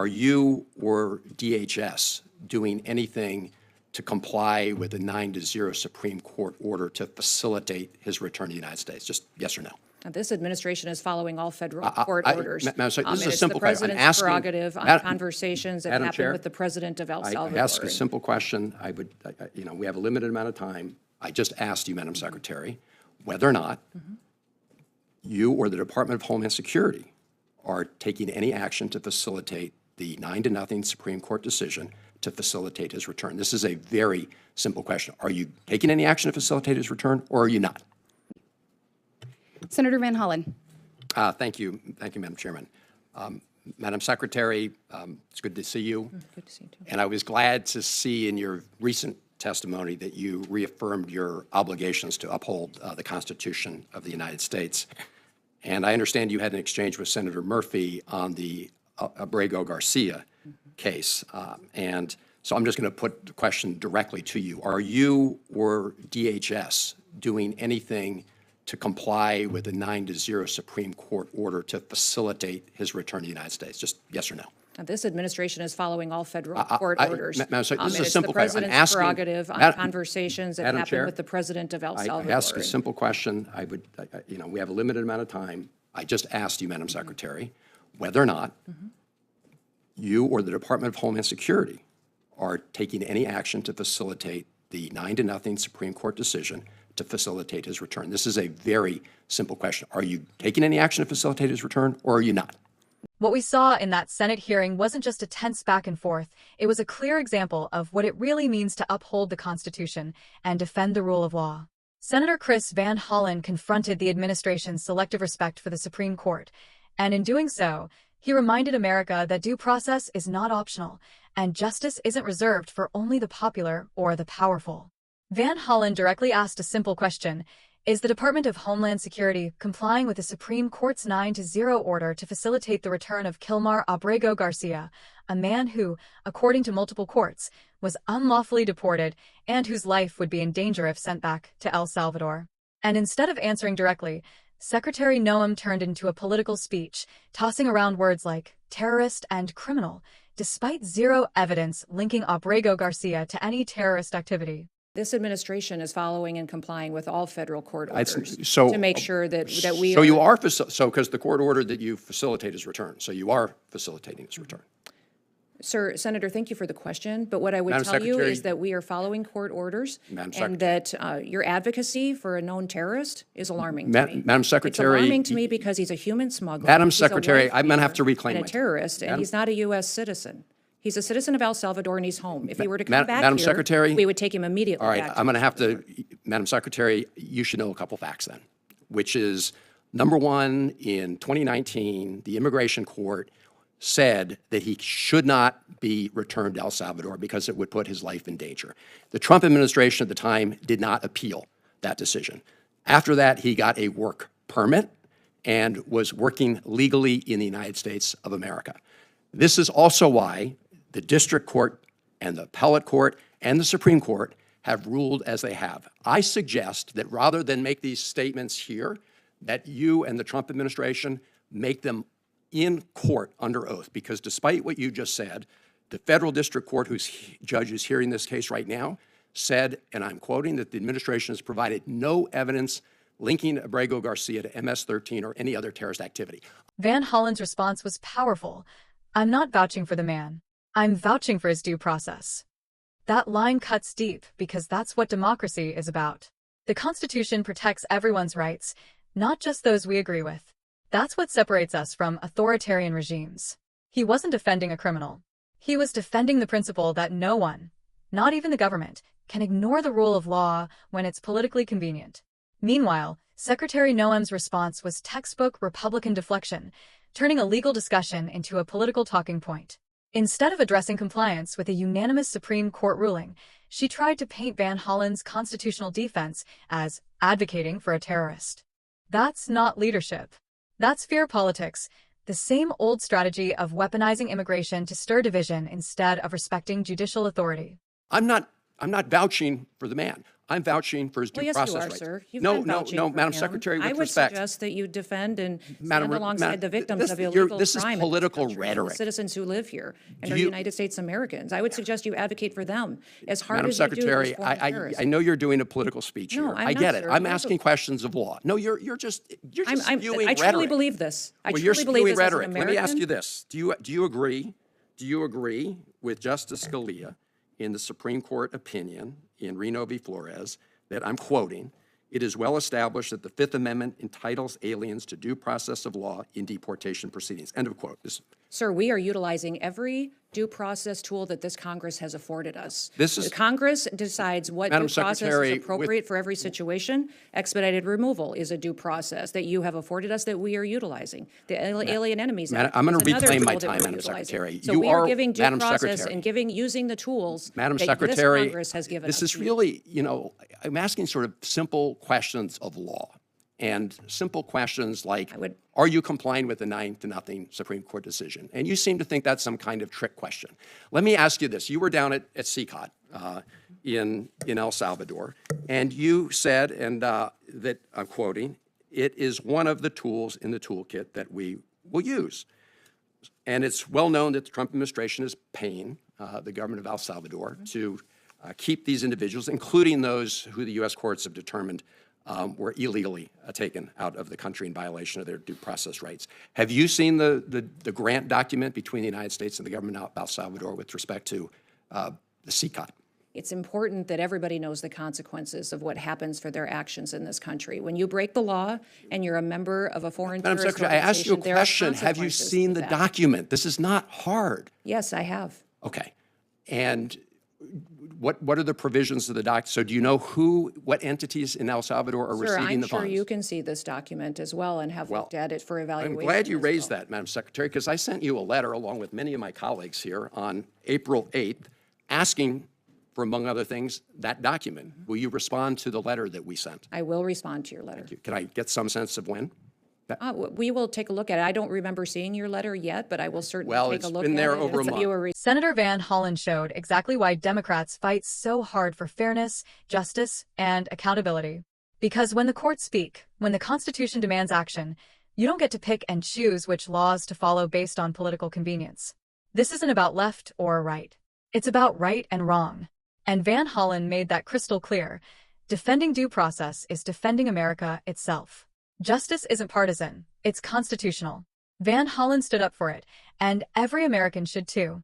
Are you or DHS doing anything to comply with the 9-0 Supreme Court order to facilitate his return to the United States? Just yes or no. This administration is following all federal court orders. Madam Secretary, this is a simple question. It's the president's prerogative on conversations that happen Chair, with the president of El Salvador. I ask a simple question. We have a limited amount of time. I just asked you, Madam Secretary, whether or not you or the Department of Homeland Security are taking any action to facilitate the 9-0 Supreme Court decision to facilitate his return. This is a very simple question. Are you taking any action to facilitate his return, or are you not? Senator Van Hollen. Thank you, Madam Chairman. Madam Secretary, it's good to see you. Good to see you, too. And I was glad to see in your recent testimony that you reaffirmed your obligations to uphold the Constitution of the United States. And I understand you had an exchange with Senator Murphy on the Abrego Garcia case. And so I'm just going to put the question directly to you. Are you or DHS doing anything to comply with the 9-0 Supreme Court order to facilitate his return to the United States? Just yes or no. This administration is following all federal court orders. Madam Secretary, this is a simple question. I'm It's the asking, prerogative on conversations that happen Chair, with the president of El Salvador. I ask a simple question. We have a limited amount of time. I just asked you, Madam Secretary, whether or not you or the Department of Homeland Security are taking any action to facilitate the 9-0 Supreme Court decision to facilitate his return. This is a very simple question. Are you taking any action to facilitate his return, or are you not? What we saw in that Senate hearing wasn't just a tense back and forth. It was a clear example of what it really means to uphold the Constitution and defend the rule of law. Senator Chris Van Hollen confronted the administration's selective respect for the Supreme Court, and in doing so, he reminded America that due process is not optional, and justice isn't reserved for only the popular or the powerful. Van Hollen directly asked a simple question: is the Department of Homeland Security complying with the Supreme Court's 9-0 order to facilitate the return of Kilmar Abrego Garcia, a man who, according to multiple courts, was unlawfully deported and whose life would be in danger if sent back to El Salvador? And instead of answering directly, Secretary Noem turned into a political speech, tossing around words like terrorist and criminal, despite zero evidence linking Abrego Garcia to any terrorist activity. This administration is following and complying with all federal court orders to make sure that we So you are, because the court ordered that you facilitate his return. So you are facilitating his return. Sir, Senator, thank you for the question. But what I would Madam tell you Secretary, is that we are following court orders, Madam and that your advocacy for a known terrorist is alarming to me. Madam Secretary, it's alarming to me because he's a human smuggler. Madam Secretary, I'm going to have to reclaim and a terrorist, and he's not a U.S. citizen. He's a citizen of El Salvador, and he's home. If he were to come back Madam here, Secretary, we would take him immediately all right, back. I'm going to have to, Madam Secretary, you should know a couple facts then, which is, number one, in 2019, the immigration court said that he should not be returned to El Salvador because it would put his life in danger. The Trump administration at the time did not appeal that decision. After that, he got a work permit and was working legally in the United States of America. This is also why the district court and the appellate court and the Supreme Court have ruled as they have. I suggest that rather than make these statements here, that you and the Trump administration make them in court under oath, because despite what you just said, the federal district court, whose judge is hearing this case right now, said, and I'm quoting, that the administration has provided no evidence linking Abrego Garcia to MS-13 or any other terrorist activity. Van Hollen's response was powerful. I'm not vouching for the man. I'm vouching for his due process. That line cuts deep because that's what democracy is about. The Constitution protects everyone's rights, not just those we agree with. That's what separates us from authoritarian regimes. He wasn't defending a criminal. He was defending the principle that no one, not even the government, can ignore the rule of law when it's politically convenient. Meanwhile, Secretary Noem's response was textbook Republican deflection, turning a legal discussion into a political talking point. Instead of addressing compliance with a unanimous Supreme Court ruling, she tried to paint Van Hollen's constitutional defense as advocating for a terrorist. That's not leadership. That's fear politics, the same old strategy of weaponizing immigration to stir division instead of respecting judicial authority. I'm not vouching for the man. I'm vouching for his due Well, yes, process you are, rights. sir. You've No, been no, vouching no, for Madam him. Secretary, with I would respect. suggest that you defend and Madam- stand alongside Ma- the victims this- of you're- illegal this is crime in political country and the rhetoric. citizens who live here and Do are you- United States Americans. I would suggest you advocate for them as hard Madam as you do Secretary, those foreign terrorists. I know you're doing a political speech No, here. I'm I not, get it. sir. I'm I'm asking questions of law. No, you're just spewing I rhetoric. truly believe this. I Well, you're truly believe spewing this as an rhetoric. Let me ask you American. this. Do you agree? Do you agree with Justice Scalia in the Supreme Court opinion in Reno v. Flores that, I'm quoting, "It is well established that the Fifth Amendment entitles aliens to due process of law in deportation proceedings." End of quote. Sir, we are utilizing every due process tool that this Congress has afforded us. This is- The Congress decides what Madam due process Secretary, is appropriate for every situation. Expedited removal is a due process that you have afforded us that we are utilizing. The Alien Enemies Act I'm going is to another reclaim my tool that time, we're Madam utilizing. Secretary. So You we are are- giving due Madam process Secretary. and using the tools Madam that Secretary, this Congress has given this us. is really, I'm asking sort of simple questions of law. And simple questions like, are you complying with the 9-0 Supreme Court decision? And you seem to think that's some kind of trick question. Let me ask you this. You were down at CCOT in El Salvador, and you said, and that, I'm quoting, "It is one of the tools in the toolkit that we will use." And it's well known that the Trump administration is paying the government of El Salvador to keep these individuals, including those who the U.S. courts have determined were illegally taken out of the country in violation of their due process rights. Have you seen the grant document between the United States and the government of El Salvador with respect to the CCOT? It's important that everybody knows the consequences of what happens for their actions in this country. When you break the law and you're a member of a foreign Madam terrorist Secretary, I asked you a organization, there are question. Have you consequences seen to the that. document? This is not hard. Yes, I have. Okay. And what are the provisions of the doc? So do you know what entities in El Salvador are Sir, receiving I'm the sure funds? you can see this document as well and have looked at it for I'm evaluation. glad you as raised well. that, Madam Secretary, because I sent you a letter along with many of my colleagues here on April 8th asking for, among other things, that document. Will you respond to the letter that we sent? I will respond to your letter. Can I get some sense of when? We will take a look at it. I don't remember seeing your letter yet, but I will certainly Well, take it's a look been at there it. over a and give you month. Senator Van Hollen showed exactly why Democrats fight so hard for fairness, justice, and accountability. Because when the courts speak, when the Constitution demands action, you don't get to pick and choose which laws to follow based on political convenience. This isn't about left or right. It's about right and wrong. And Van Hollen made that crystal clear. Defending due process is defending America itself. Justice isn't partisan, it's constitutional. Van Hollen stood up for it, and every American should too.